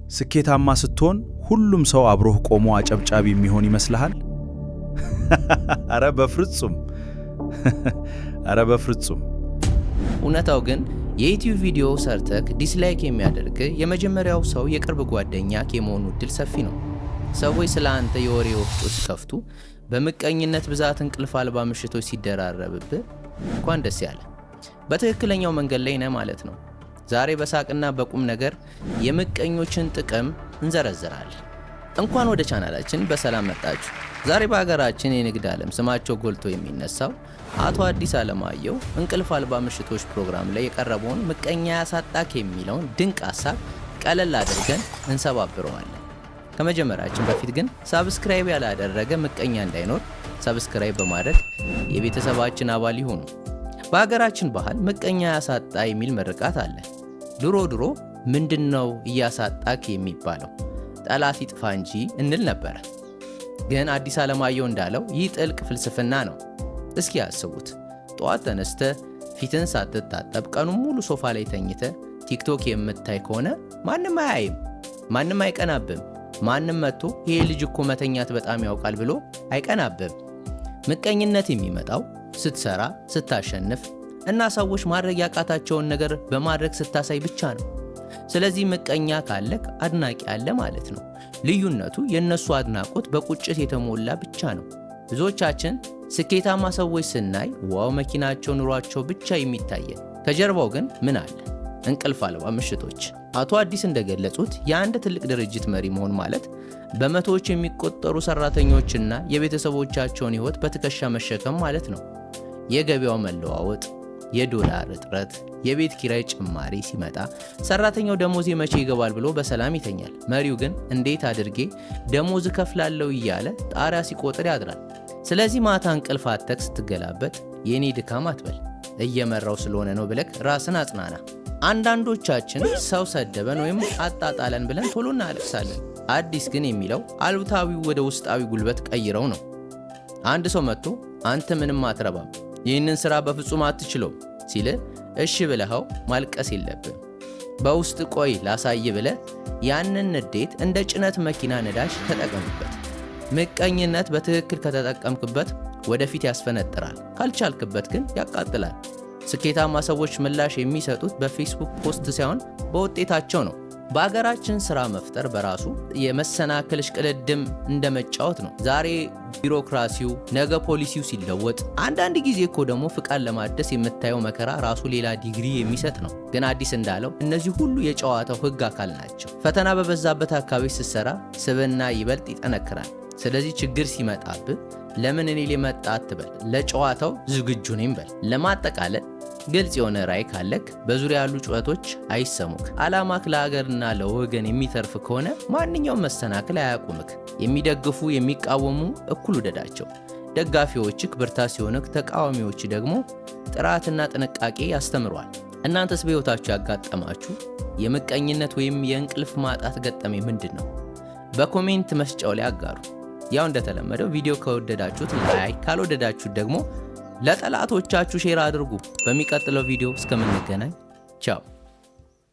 ስኬታማ ስትሆን ሁሉም ሰው አብሮህ ቆሞ አጨብጫቢ የሚሆን ይመስልሃል? አረ በፍጹም አረ በፍጹም። እውነታው ግን የዩቲዩብ ቪዲዮ ሰርተክ ዲስላይክ የሚያደርግ የመጀመሪያው ሰው የቅርብ ጓደኛክ የመሆኑ እድል ሰፊ ነው። ሰዎች ስለ አንተ የወሬ ወፍጮ ሲከፍቱ፣ በምቀኝነት ብዛት እንቅልፍ አልባ ምሽቶች ሲደራረብብህ እንኳን ደስ ያለ። በትክክለኛው መንገድ ላይ ነህ ማለት ነው። ዛሬ በሳቅና በቁም ነገር የምቀኞችን ጥቅም እንዘረዝራለን። እንኳን ወደ ቻናላችን በሰላም መጣችሁ። ዛሬ በሀገራችን የንግድ ዓለም ስማቸው ጎልቶ የሚነሳው አቶ አዲስ አለማየሁ እንቅልፍ አልባ ምሽቶች ፕሮግራም ላይ የቀረበውን ምቀኛ ያሳጣክ የሚለውን ድንቅ ሐሳብ ቀለል አድርገን እንሰባብረዋለን። ከመጀመራችን በፊት ግን ሳብስክራይብ ያላደረገ ምቀኛ እንዳይኖር ሳብስክራይብ በማድረግ የቤተሰባችን አባል ይሁኑ። በሀገራችን ባህል ምቀኛ ያሳጣ የሚል ምርቃት አለ። ድሮ ምንድነው እያሳጣክ የሚባለው? ጠላት ይጥፋ እንጂ እንል ነበር። ግን አዲስ አለማየሁ እንዳለው ይህ ጥልቅ ፍልስፍና ነው። እስኪ ያስቡት። ጠዋት ተነስተ ፊትን ሳትታጠብ ቀኑን ሙሉ ሶፋ ላይ ተኝተ ቲክቶክ የምታይ ከሆነ ማንም አያይም፣ ማንም አይቀናብም። ማንም መጥቶ ይሄ ልጅ እኮ መተኛት በጣም ያውቃል ብሎ አይቀናብም። ምቀኝነት የሚመጣው ስትሰራ፣ ስታሸንፍ እና ሰዎች ማድረግ ያቃታቸውን ነገር በማድረግ ስታሳይ ብቻ ነው። ስለዚህ ምቀኛ ካለክ አድናቂ አለ ማለት ነው። ልዩነቱ የነሱ አድናቆት በቁጭት የተሞላ ብቻ ነው። ብዙዎቻችን ስኬታማ ሰዎች ስናይ ዋው መኪናቸው፣ ኑሯቸው ብቻ የሚታየን፣ ከጀርባው ግን ምን አለ? እንቅልፍ አልባ ምሽቶች። አቶ አዲስ እንደገለጹት የአንድ ትልቅ ድርጅት መሪ መሆን ማለት በመቶዎች የሚቆጠሩ ሰራተኞችና የቤተሰቦቻቸውን ሕይወት በትከሻ መሸከም ማለት ነው። የገበያው መለዋወጥ፣ የዶላር እጥረት፣ የቤት ኪራይ ጭማሪ ሲመጣ ሰራተኛው ደሞዝ መቼ ይገባል ብሎ በሰላም ይተኛል። መሪው ግን እንዴት አድርጌ ደሞዝ እከፍላለሁ እያለ ጣሪያ ሲቆጥር ያድራል። ስለዚህ ማታ እንቅልፍ አጥተህ ስትገላበጥ የኔ ድካም አትበል፣ እየመራው ስለሆነ ነው ብለክ ራስን አጽናና። አንዳንዶቻችን ሰው ሰደበን ወይም አጣጣለን ብለን ቶሎ እናለቅሳለን። አዲስ ግን የሚለው አሉታዊው ወደ ውስጣዊ ጉልበት ቀይረው ነው። አንድ ሰው መጥቶ አንተ ምንም አትረባም፣ ይህንን ስራ በፍጹም አትችለው ሲል እሺ ብለኸው ማልቀስ የለብም። በውስጥ ቆይ ላሳይ ብለ ያንን ንዴት እንደ ጭነት መኪና ነዳጅ ተጠቀምበት። ምቀኝነት በትክክል ከተጠቀምክበት ወደፊት ያስፈነጥራል፣ ካልቻልክበት ግን ያቃጥላል። ስኬታማ ሰዎች ምላሽ የሚሰጡት በፌስቡክ ፖስት ሳይሆን በውጤታቸው ነው። በአገራችን ስራ መፍጠር በራሱ የመሰናክል እሽቅድድም እንደመጫወት ነው። ዛሬ ቢሮክራሲው፣ ነገ ፖሊሲው ሲለወጥ፣ አንዳንድ ጊዜ እኮ ደግሞ ፍቃድ ለማደስ የምታየው መከራ ራሱ ሌላ ዲግሪ የሚሰጥ ነው። ግን አዲስ እንዳለው እነዚህ ሁሉ የጨዋታው ህግ አካል ናቸው። ፈተና በበዛበት አካባቢ ስትሰራ ስብዕና ይበልጥ ይጠነክራል። ስለዚህ ችግር ሲመጣብህ ለምን እኔ ሊመጣ አትበል፣ ለጨዋታው ዝግጁ ነኝ በል። ለማጠቃለል ግልጽ የሆነ ራዕይ ካለክ በዙሪያ ያሉ ጩኸቶች አይሰሙክ። ዓላማክ ለሀገርና ለወገን የሚተርፍ ከሆነ ማንኛውም መሰናክል አያቁምክ። የሚደግፉ የሚቃወሙ እኩል ውደዳቸው። ደጋፊዎችክ ብርታት ሲሆንክ፣ ተቃዋሚዎች ደግሞ ጥራትና ጥንቃቄ ያስተምሯል። እናንተስ በሕይወታችሁ ያጋጠማችሁ የምቀኝነት ወይም የእንቅልፍ ማጣት ገጠመኝ ምንድን ነው? በኮሜንት መስጫው ላይ አጋሩ። ያው እንደተለመደው ቪዲዮ ከወደዳችሁት ላይክ፣ ካልወደዳችሁት ደግሞ ለጠላቶቻችሁ ሼር አድርጉ። በሚቀጥለው ቪዲዮ እስከምንገናኝ ቻው።